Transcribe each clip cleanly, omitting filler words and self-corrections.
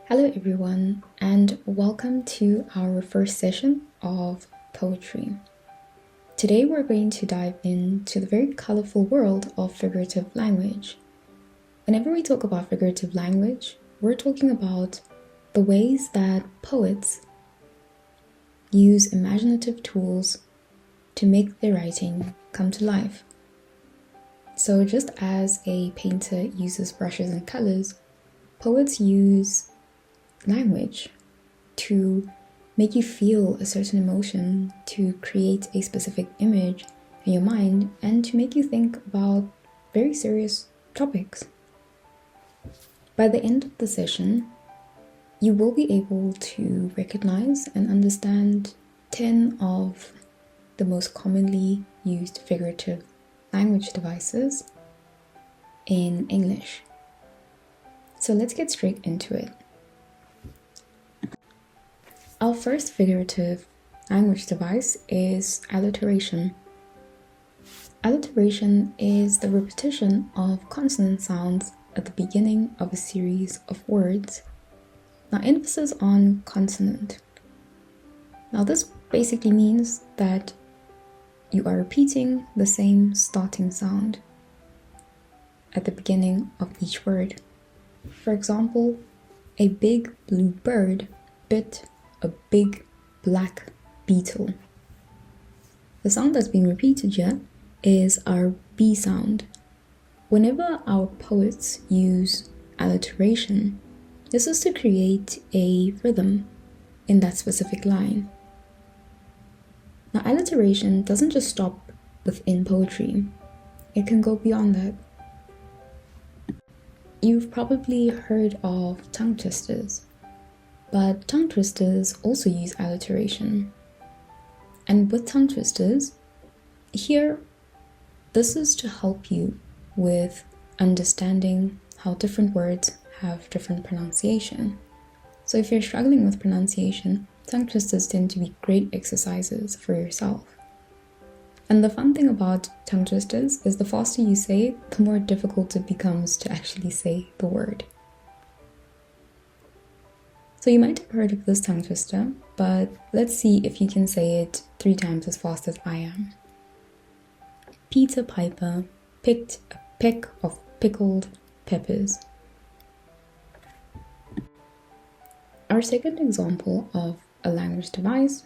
Hello everyone, and welcome to our first session of poetry. Today we're going to dive into the very colorful world of figurative language. Whenever we talk about figurative language, we're talking about the ways that poets use imaginative tools to make their writing come to life. So just as a painter uses brushes and colors, poets use language to make you feel a certain emotion, to create a specific image in your mind, and to make you think about very serious topics. By the end of the session, you will be able to recognize and understand 10 of the most commonly used figurative language devices in English. So let's get straight into it. Our first figurative language device is alliteration. Alliteration is the repetition of consonant sounds at the beginning of a series of words. Now, emphasis on consonant. Now, this basically means that you are repeating the same starting sound at the beginning of each word. For example, a big blue bird bit a big black beetle. The sound that's being repeated here is our B sound. Whenever our poets use alliteration, this is to create a rhythm in that specific line. Now, alliteration doesn't just stop within poetry, it can go beyond that. You've probably heard of tongue twisters, but tongue twisters also use alliteration. And with tongue twisters, here, this is to help you with understanding how different words have different pronunciation. So if you're struggling with pronunciation, tongue twisters tend to be great exercises for yourself. And the fun thing about tongue twisters is the faster you say it, the more difficult it becomes to actually say the word. So you might have heard of this tongue twister, but let's see if you can say it 3 times as fast as I am. Peter Piper picked a peck of pickled peppers. Our second example of a language device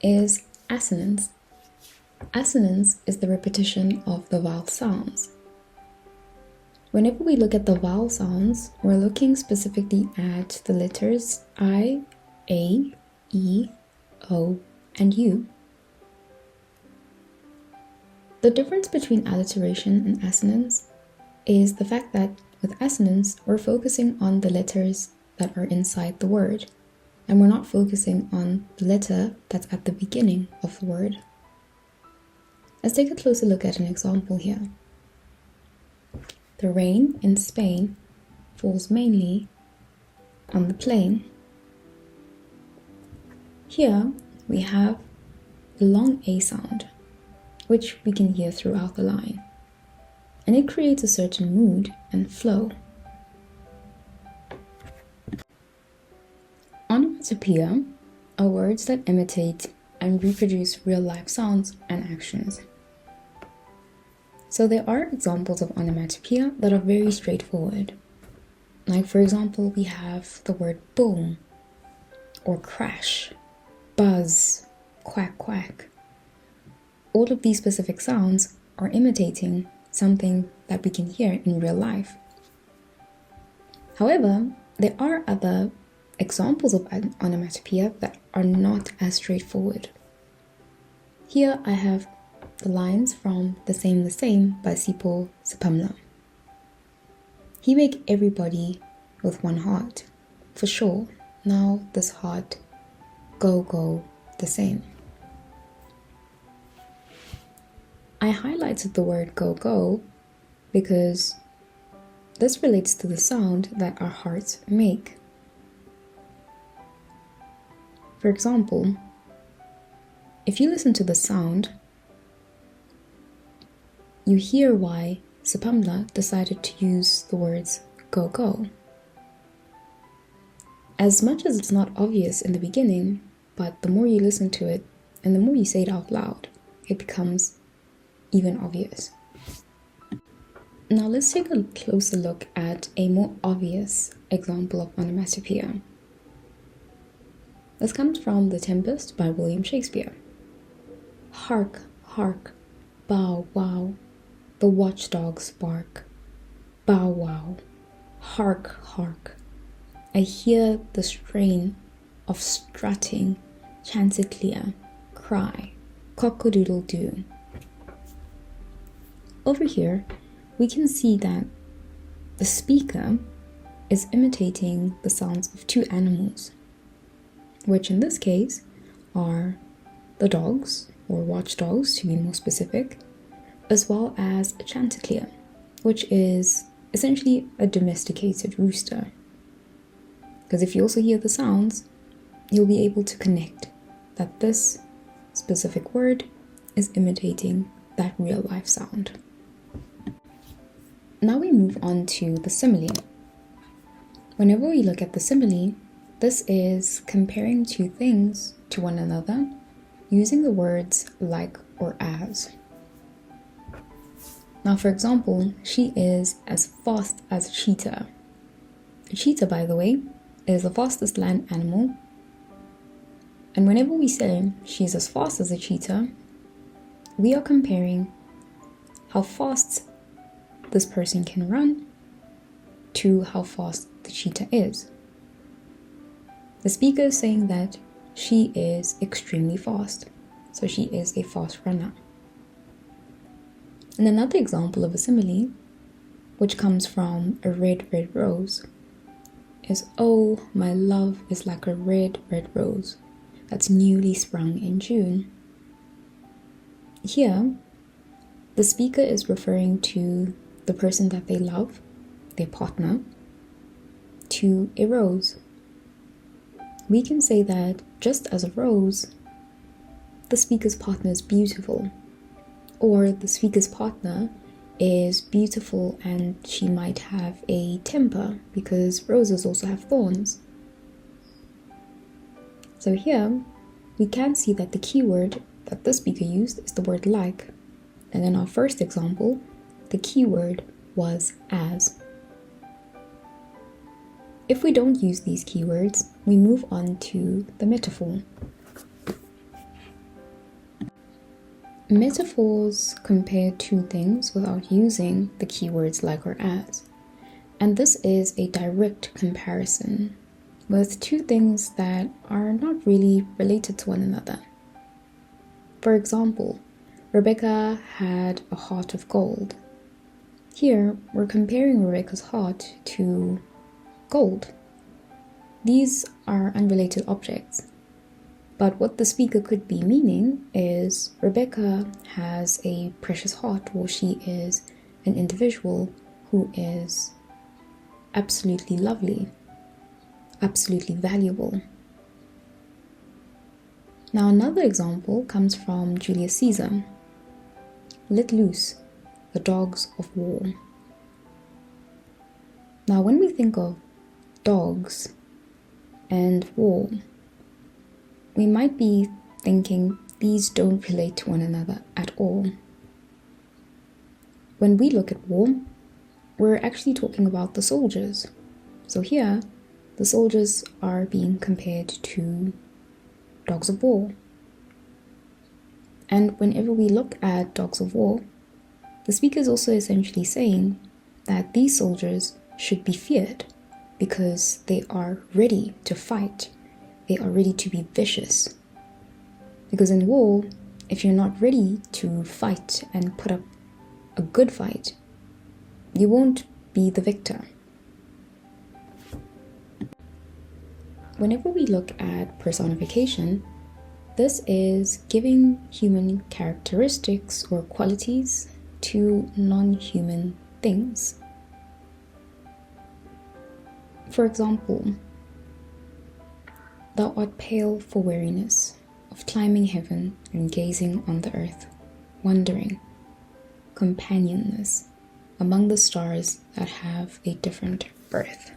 is assonance. Assonance is the repetition of the vowel sounds. Whenever we look at the vowel sounds, we're looking specifically at the letters I, A, E, O, and U. The difference between alliteration and assonance is the fact that with assonance, we're focusing on the letters that are inside the word, and we're not focusing on the letter that's at the beginning of the word. Let's take a closer look at an example here. The rain in Spain falls mainly on the plain. Here we have the long A sound, which we can hear throughout the line, and it creates a certain mood and flow. Onomatopoeia are words that imitate and reproduce real-life sounds and actions. So there are examples of onomatopoeia that are very straightforward. Like, for example, we have the word boom, or crash, buzz, quack quack. All of these specific sounds are imitating something that we can hear in real life. However, there are other examples of onomatopoeia that are not as straightforward. Here I have the lines from The Same by Sipho Sepamla. He make everybody with one heart, for sure. Now this heart, go the same. I highlighted the word go because this relates to the sound that our hearts make. For example, if you listen to the sound, you hear why Sepamla decided to use the words go. As much as it's not obvious in the beginning, but the more you listen to it and the more you say it out loud, it becomes even obvious. Now let's take a closer look at a more obvious example of onomatopoeia. This comes from The Tempest by William Shakespeare. Hark, hark, bow, wow, the watchdogs bark. Bow, wow, hark, hark, I hear the strain of strutting chanticleer cry, cock-a-doodle-doo. Over here, we can see that the speaker is imitating the sounds of two animals, which in this case are the dogs, or watchdogs to be more specific, as well as a chanticleer, which is essentially a domesticated rooster. Because if you also hear the sounds, you'll be able to connect that this specific word is imitating that real life sound. Now we move on to the simile. Whenever we look at the simile, this is comparing two things to one another using the words like or as. Now, for example, she is as fast as a cheetah. A cheetah, by the way, is the fastest land animal. And whenever we say she's as fast as a cheetah, we are comparing how fast this person can run to how fast the cheetah is. The speaker is saying that she is extremely fast, so she is a fast runner. And another example of a simile, which comes from a red, red rose, is, oh, my love is like a red, red rose that's newly sprung in June. Here, the speaker is referring to the person that they love, their partner, to a rose. We can say that just as a rose, the speaker's partner is beautiful, or the speaker's partner is beautiful and she might have a temper because roses also have thorns. So here we can see that the keyword that the speaker used is the word like, and in our first example the keyword was as. If we don't use these keywords, we move on to the metaphor. Metaphors compare two things without using the keywords like or as, and this is a direct comparison with two things that are not really related to one another. For example, Rebecca had a heart of gold. Here, we're comparing Rebecca's heart to gold. These are unrelated objects. But what the speaker could be meaning is Rebecca has a precious heart, or she is an individual who is absolutely lovely, absolutely valuable. Now another example comes from Julius Caesar. Let loose the dogs of war. Now when we think of dogs and war, we might be thinking these don't relate to one another at all. When we look at war, we're actually talking about the soldiers. So here, the soldiers are being compared to dogs of war. And whenever we look at dogs of war, the speaker is also essentially saying that these soldiers should be feared because they are ready to fight. They are ready to be vicious. Because in war, if you're not ready to fight and put up a good fight, you won't be the victor. Whenever we look at personification, this is giving human characteristics or qualities to non-human things. For example, thou art pale for weariness of climbing heaven and gazing on the earth, wondering, companionless among the stars that have a different birth.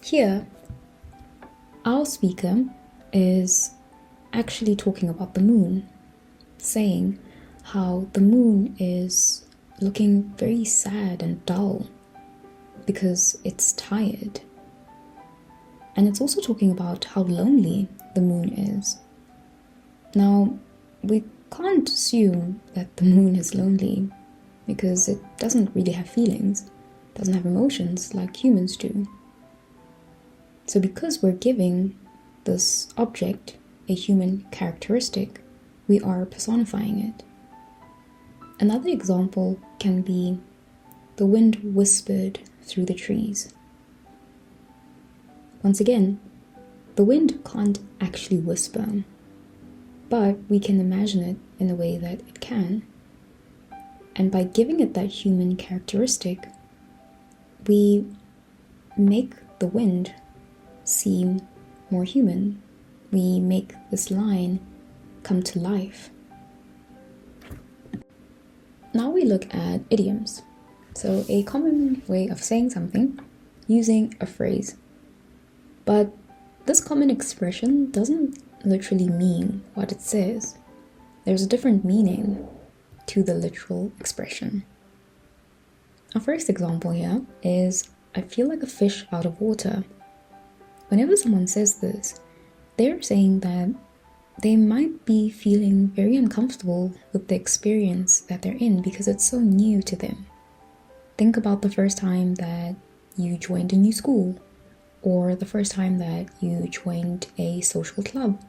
Here, our speaker is actually talking about the moon, saying how the moon is looking very sad and dull because it's tired. And it's also talking about how lonely the moon is. Now, we can't assume that the moon is lonely because it doesn't really have feelings, doesn't have emotions like humans do. So because we're giving this object a human characteristic, we are personifying it. Another example can be the wind whispered through the trees. Once again, the wind can't actually whisper, but we can imagine it in a way that it can. And by giving it that human characteristic, we make the wind seem more human. We make this line come to life. Now we look at idioms. So a common way of saying something using a phrase. But this common expression doesn't literally mean what it says. There's a different meaning to the literal expression. Our first example here is, I feel like a fish out of water. Whenever someone says this, they're saying that they might be feeling very uncomfortable with the experience that they're in because it's so new to them. Think about the first time that you joined a new school, or the first time that you joined a social club.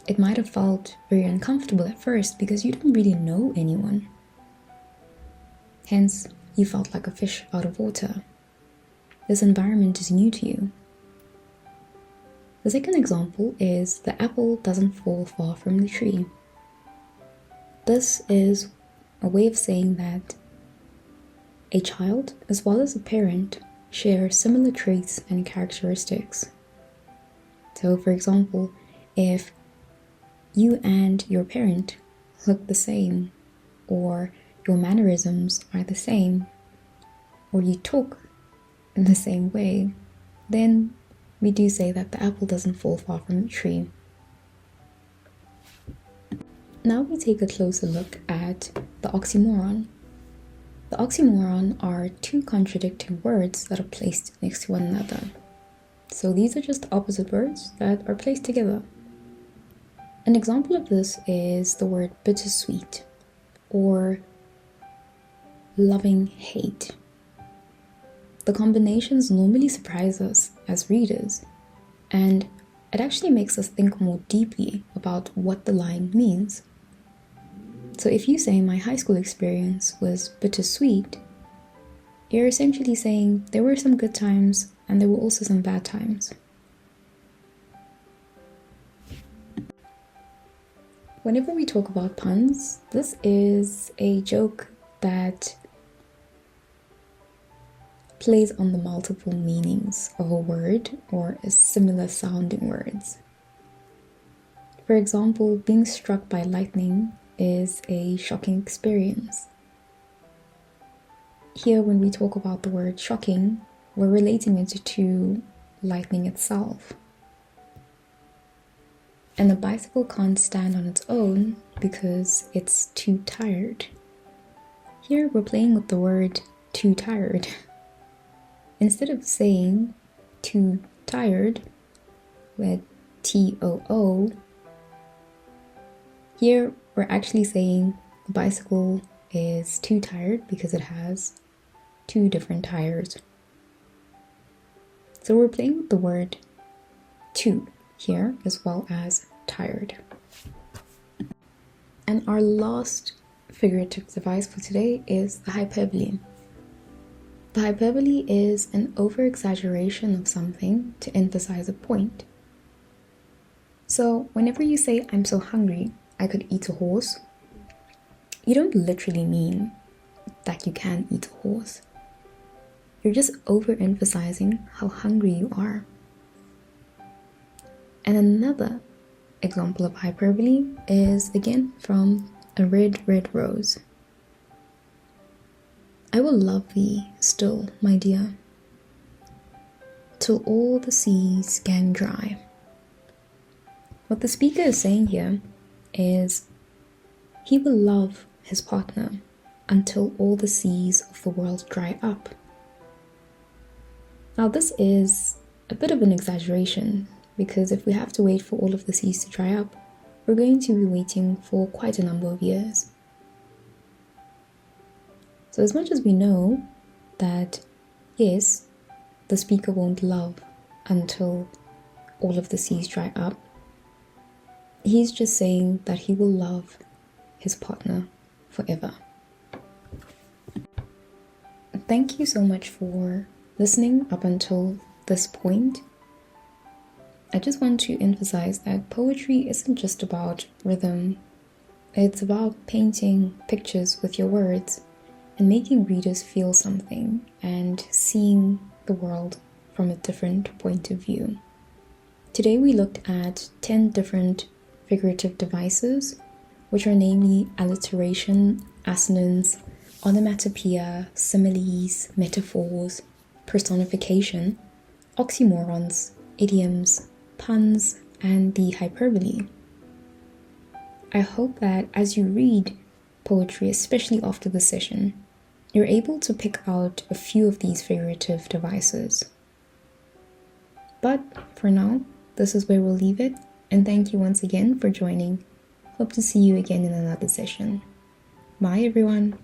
It might have felt very uncomfortable at first because you didn't really know anyone. Hence, you felt like a fish out of water. This environment is new to you. The second example is, the apple doesn't fall far from the tree. This is a way of saying that a child, as well as a parent, share similar traits and characteristics. So, for example, if you and your parent look the same, or your mannerisms are the same, or you talk in the same way, then we do say that the apple doesn't fall far from the tree. Now we take a closer look at the oxymoron. The oxymoron are two contradicting words that are placed next to one another. So these are just opposite words that are placed together. An example of this is the word bittersweet or loving hate. The combinations normally surprise us as readers, and it actually makes us think more deeply about what the line means. So if you say my high school experience was bittersweet, you're essentially saying there were some good times and there were also some bad times. Whenever we talk about puns, this is a joke that plays on the multiple meanings of a word or a similar sounding words. For example, being struck by lightning is a shocking experience. Here, when we talk about the word shocking, we're relating it to lightning itself. And a bicycle can't stand on its own because it's too tired. Here, we're playing with the word too tired. Instead of saying too tired with T-O-O, here we're actually saying the bicycle is too tired because it has two different tires. So we're playing with the word too here as well as tired. And our last figurative device for today is the hyperbole. The hyperbole is an over-exaggeration of something to emphasize a point. So whenever you say, I'm so hungry, I could eat a horse, you don't literally mean that you can eat a horse. You're just overemphasizing how hungry you are. And another example of hyperbole is again from A Red, Red Rose. I will love thee still, my dear, until all the seas can dry. What the speaker is saying here is he will love his partner until all the seas of the world dry up. Now this is a bit of an exaggeration, because if we have to wait for all of the seas to dry up, we're going to be waiting for quite a number of years. So as much as we know that, yes, the speaker won't love until all of the seas dry up, he's just saying that he will love his partner forever. Thank you so much for listening up until this point. I just want to emphasize that poetry isn't just about rhythm. It's about painting pictures with your words and making readers feel something and seeing the world from a different point of view. Today we looked at 10 different figurative devices, which are namely alliteration, assonance, onomatopoeia, similes, metaphors, personification, oxymorons, idioms, puns, and the hyperbole. I hope that as you read poetry, especially after the session, you're able to pick out a few of these figurative devices. But for now, this is where we'll leave it, and thank you once again for joining. Hope to see you again in another session. Bye everyone!